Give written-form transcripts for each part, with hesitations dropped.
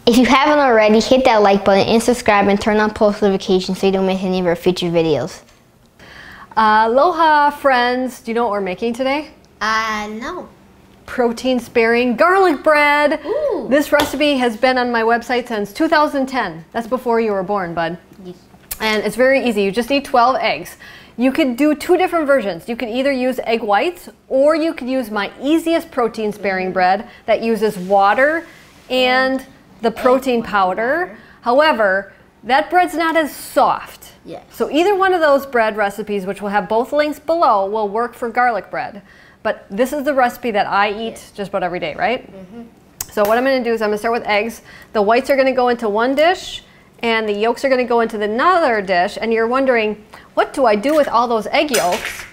If you haven't already, hit that like button and subscribe and turn on post notifications so you don't miss any of our future videos. Aloha, friends. Do you know what we're making today? No. Protein sparing garlic bread. Ooh. This recipe has been on my website since 2010. That's before you were born, bud. Yes. And it's very easy. You just need 12 eggs. You could do two different versions. You could either use egg whites or you could use my easiest protein sparing bread that uses water and the protein powder. However, that bread's not as soft. Yes. So either one of those bread recipes, which will have both links below, will work for garlic bread. But this is the recipe that I eat just about every day, right? Mm-hmm. So what I'm going to do is I'm going to start with eggs. The whites are going to go into one dish, and the yolks are going to go into another dish. And you're wondering, what do I do with all those egg yolks?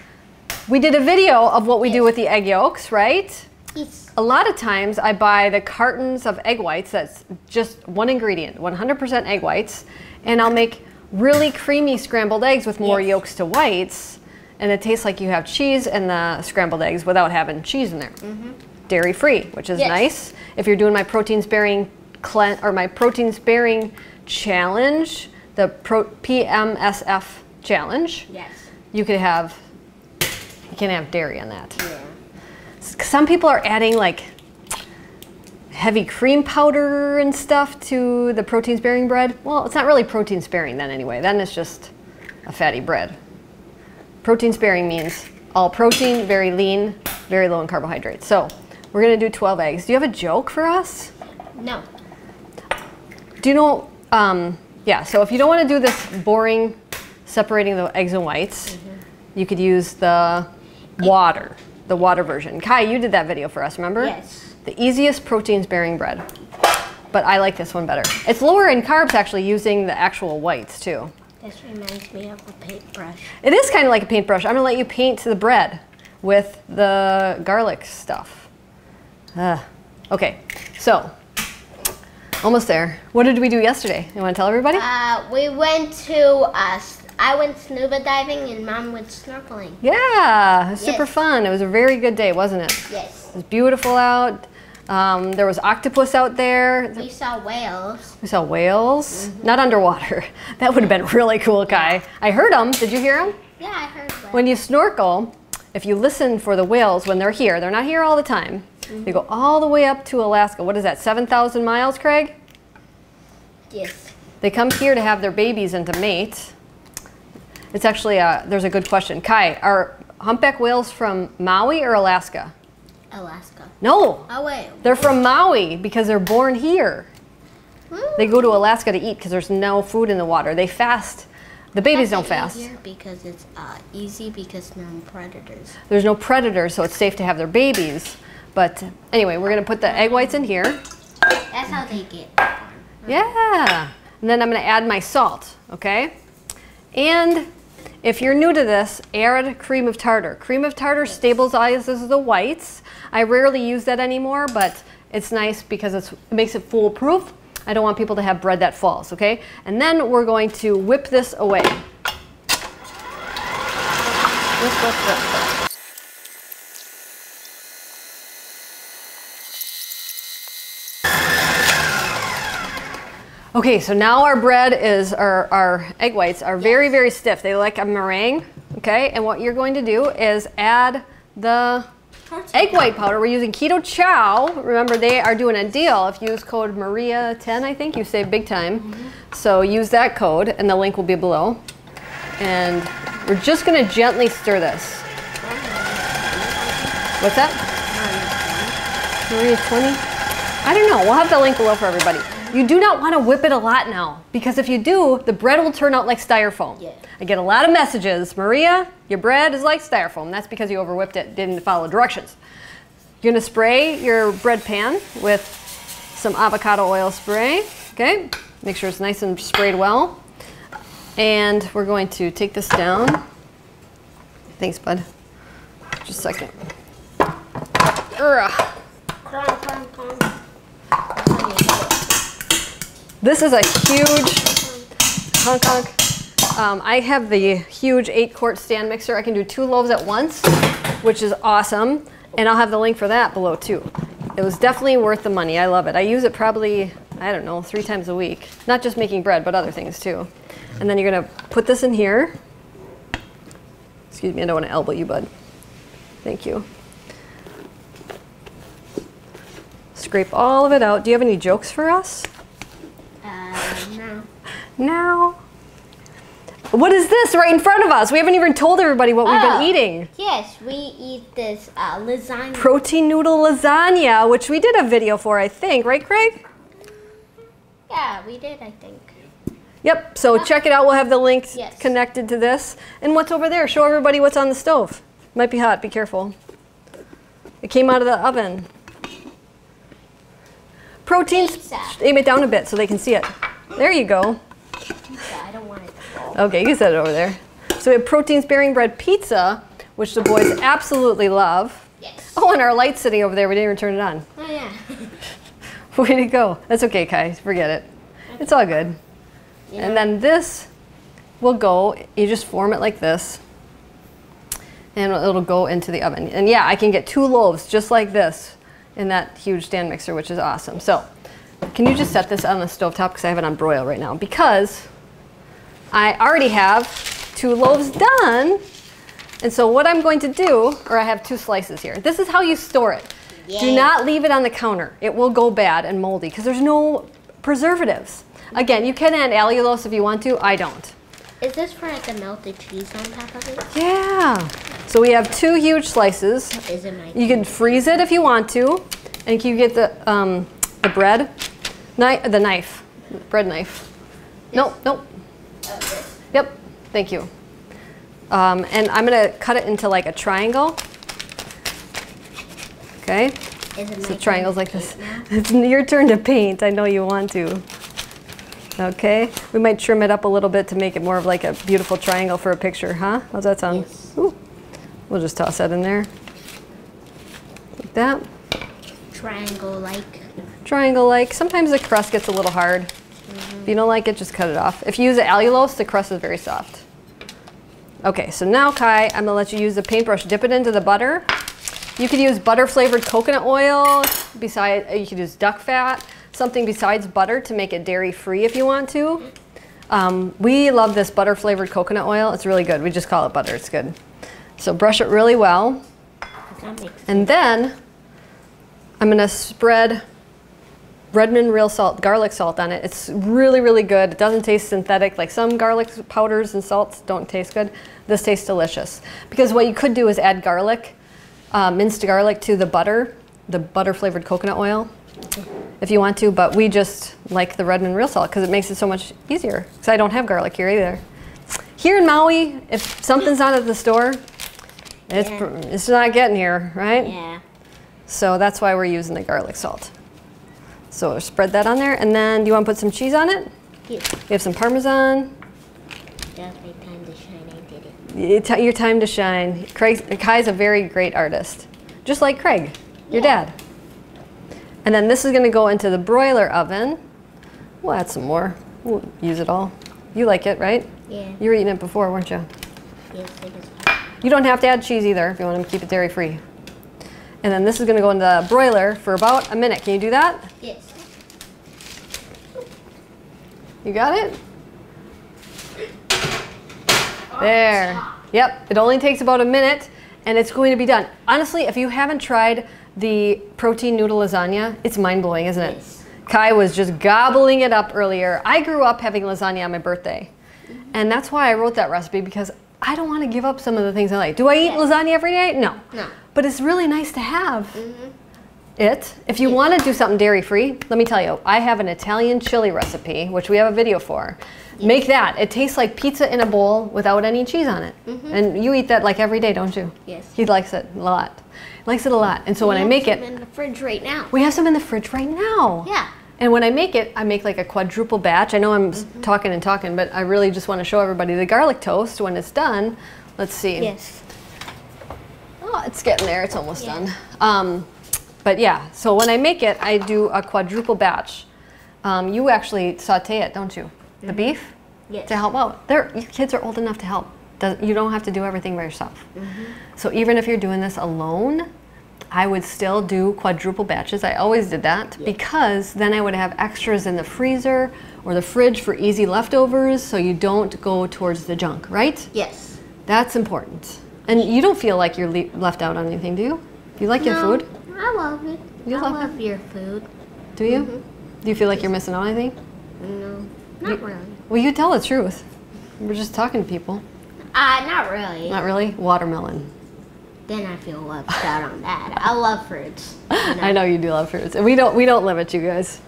We did a video of what we do with the egg yolks, right? Yes. A lot of times I buy the cartons of egg whites that's just one ingredient, 100% egg whites, and I'll make really creamy scrambled eggs with more yolks to whites. And it tastes like you have cheese in the scrambled eggs without having cheese in there. Mm-hmm. Dairy free, which is nice. If you're doing my protein sparing challenge, the PMSF challenge, you can have dairy in that. Yeah. Some people are adding like heavy cream powder and stuff to the protein sparing bread. Well, it's not really protein sparing then anyway. Then it's just a fatty bread. Protein sparing means all protein, very lean, very low in carbohydrates. So we're going to do 12 eggs. Do you have a joke for us? No. Do you know, yeah, so if you don't want to do this boring separating the eggs and whites, you could use the water version. Kai, you did that video for us, remember? Yes. The easiest protein sparing bread. But I like this one better. It's lower in carbs actually using the actual whites too. This reminds me of a paintbrush. It is kind of like a paintbrush. I'm going to let you paint the bread with the garlic stuff. Okay, so almost there. What did we do yesterday? You want to tell everybody? We went to, I went scuba diving and Mom went snorkeling. Yeah, it was super fun. It was a very good day, wasn't it? Yes. It was beautiful out. There was octopus out there. We saw whales. We saw whales. Not underwater. That would have been really cool, Kai. I heard them. Did you hear them? Yeah, I heard them. When you snorkel, if you listen for the whales when they're here, they're not here all the time. They go all the way up to Alaska. What is that, 7,000 miles, Craig? Yes. They come here to have their babies and to mate. It's actually, there's a good question. Kai, are humpback whales from Maui or Alaska? Alaska. No. Oh, wait. They're from Maui because they're born here. They go to Alaska to eat because there's no food in the water. They fast. The babies don't fast. Because it's easy because no predators. There's no predators, so it's safe to have their babies. But anyway, we're going to put the egg whites in here. That's how they get. Yeah. And then I'm going to add my salt, okay? And if you're new to this, add cream of tartar. Cream of tartar stabilizes the whites. I rarely use that anymore, but it's nice because it makes it foolproof. I don't want people to have bread that falls, okay? And then we're going to whip this away. Whip. Okay, so now our bread is, our egg whites are very, very stiff. They like a meringue, okay? And what you're going to do is add the egg white powder. We're using Keto Chow. Remember, they are doing a deal. If you use code Maria10, I think, you save big time. So use that code, and the link will be below. And we're just going to gently stir this. What's that? Maria 20? I don't know. We'll have the link below for everybody. You do not want to whip it a lot now, because if you do, the bread will turn out like styrofoam. Yeah. I get a lot of messages, Maria, your bread is like styrofoam. That's because you overwhipped it, didn't follow directions. You're going to spray your bread pan with some avocado oil spray, okay? Make sure it's nice and sprayed well. And we're going to take this down. Thanks, bud. Just a second. This is a huge honk. I have the huge 8-quart stand mixer. I can do 2 loaves at once, which is awesome. And I'll have the link for that below too. It was definitely worth the money. I love it. I use it probably I don't know, 3 times a week. Not just making bread, but other things too. And then you're gonna put this in here. Excuse me, I don't want to elbow you, bud. Thank you. Scrape all of it out. Do you have any jokes for us? No. No. What is this right in front of us? We haven't even told everybody what we've been eating. Yes, we eat this lasagna. Protein noodle lasagna, which we did a video for, I think. Right, Craig? Yeah, we did, I think. Yep, so check it out. We'll have the links Yes. connected to this. And what's over there? Show everybody what's on the stove. Might be hot, be careful. It came out of the oven. Protein, aim it down a bit so they can see it. There you go. I don't want it to fall. Okay, you can set it over there. So we have protein sparing bread pizza, which the boys absolutely love. Yes. Oh, and our light's sitting over there. We didn't even turn it on. Oh, yeah. Way to go. That's okay, Kai. Forget it. It's all good. Yeah. And then this will go, you just form it like this, and it'll go into the oven. And yeah, I can get 2 loaves just like this in that huge stand mixer, which is awesome. So can you just set this on the stovetop, because I have it on broil right now, because I already have 2 loaves done. And so what I'm going to do, or I have 2 slices here. This is how you store it. Yay. Do not leave it on the counter. It will go bad and moldy because there's no preservatives. Again, you can add allulose if you want to. I don't. Is this for the melted cheese on top of it? Yeah. So we have 2 huge slices. Is it my You can freeze it if you want to, and you get the bread knife, bread knife. Nope, nope. this? Yep. Thank you. And I'm gonna cut it into like a triangle. Okay. Is it my So triangles like this. now? It's your turn to paint. I know you want to. Okay. We might trim it up a little bit to make it more of like a beautiful triangle for a picture, huh? How's that sound? Yes. Ooh. We'll just toss that in there. Like that. Triangle-like. Triangle-like. Sometimes the crust gets a little hard. If you don't like it, just cut it off. If you use the allulose, the crust is very soft. Okay, so now Kai, I'm gonna let you use the paintbrush. Dip it into the butter. You could use butter-flavored coconut oil. You could use duck fat. Something besides butter to make it dairy-free if you want to. We love this butter-flavored coconut oil. It's really good. We just call it butter. It's good. So brush it really well. And then I'm gonna spread Redmond real salt, garlic salt on it. It's really, really good. It doesn't taste synthetic. Like some garlic powders and salts don't taste good. This tastes delicious. Because what you could do is add garlic, minced garlic to the butter flavored coconut oil, if you want to, but we just like the Redmond real salt because it makes it so much easier. Because I don't have garlic here either. Here in Maui, if something's not at the store, it's not getting here, right? Yeah. So that's why we're using the garlic salt. So spread that on there, and then do you want to put some cheese on it? Yeah. We have some Parmesan. That was my time to shine. I did it. Your time to shine. Kai's a very great artist, just like Craig, your dad. And then this is going to go into the broiler oven. We'll add some more. We'll use it all. You like it, right? Yeah. You were eating it before, weren't you? Yes, it is. You don't have to add cheese either if you want to keep it dairy-free. And then this is going to go in the broiler for about a minute. Can you do that? Yes. You got it? There. Yep, it only takes about a minute and it's going to be done. Honestly, if you haven't tried the protein noodle lasagna, it's mind-blowing, isn't it? Yes. Kai was just gobbling it up earlier. I grew up having lasagna on my birthday. And that's why I wrote that recipe, because I don't want to give up some of the things I like. Do I eat lasagna every day? No. No. But it's really nice to have it. If you want to do something dairy-free, let me tell you, I have an Italian chili recipe, which we have a video for. Make that. It tastes like pizza in a bowl without any cheese on it. And you eat that like every day, don't you? Yes. He likes it a lot. Likes it a lot. And so when I make it, We have some in the fridge right now. we have some in the fridge right now. Yeah. And when I make it, I make like a quadruple batch. I know I'm talking and talking, but I really just want to show everybody the garlic toast when it's done. Let's see. Yes. Oh, it's getting there. It's almost done. But yeah, so when I make it, I do a quadruple batch. You actually saute it, don't you? The beef? Yes. To help out. Your kids are old enough to help. You don't have to do everything by yourself. So even if you're doing this alone, I would still do quadruple batches. I always did that because then I would have extras in the freezer or the fridge for easy leftovers so you don't go towards the junk, right? Yes. That's important. And you don't feel like you're left out on anything, do you? Do you like your food? I love it. You I love love your food. Do you? Do you feel like you're missing out on anything? No, not really. Well, you tell the truth. We're just talking to people. Not really. Not really? Watermelon. Then I feel left out on that. I love fruits. I know you do love fruits. And we don't limit you guys.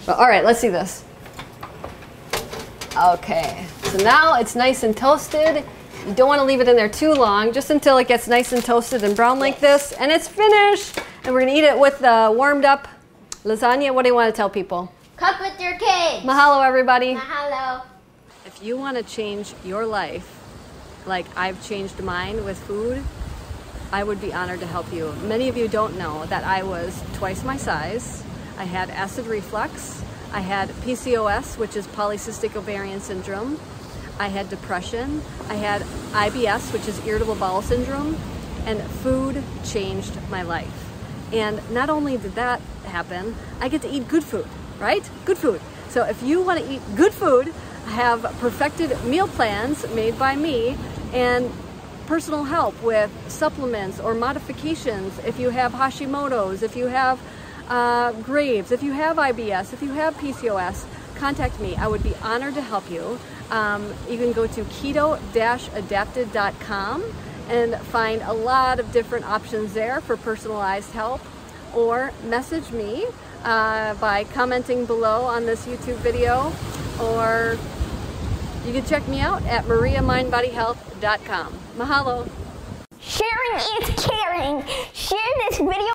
But all right, let's see this. Okay, so now it's nice and toasted. You don't want to leave it in there too long, just until it gets nice and toasted and brown like this, and it's finished. And we're gonna eat it with the warmed up lasagna. What do you want to tell people? Cook with your kids. Mahalo, everybody. Mahalo. If you want to change your life like I've changed mine with food, I would be honored to help you. Many of you don't know that I was twice my size. I had acid reflux. I had PCOS, which is polycystic ovarian syndrome. I had depression. I had IBS, which is irritable bowel syndrome. And food changed my life. And not only did that happen, I get to eat good food, right? Good food. So if you want to eat good food, I have perfected meal plans made by me and personal help with supplements or modifications if you have Hashimoto's, if you have Graves, if you have IBS, if you have PCOS, contact me. I would be honored to help you. You can go to keto-adapted.com and find a lot of different options there for personalized help, or message me by commenting below on this YouTube video, or you can check me out at mariamindbodyhealth.com. Mahalo. Sharing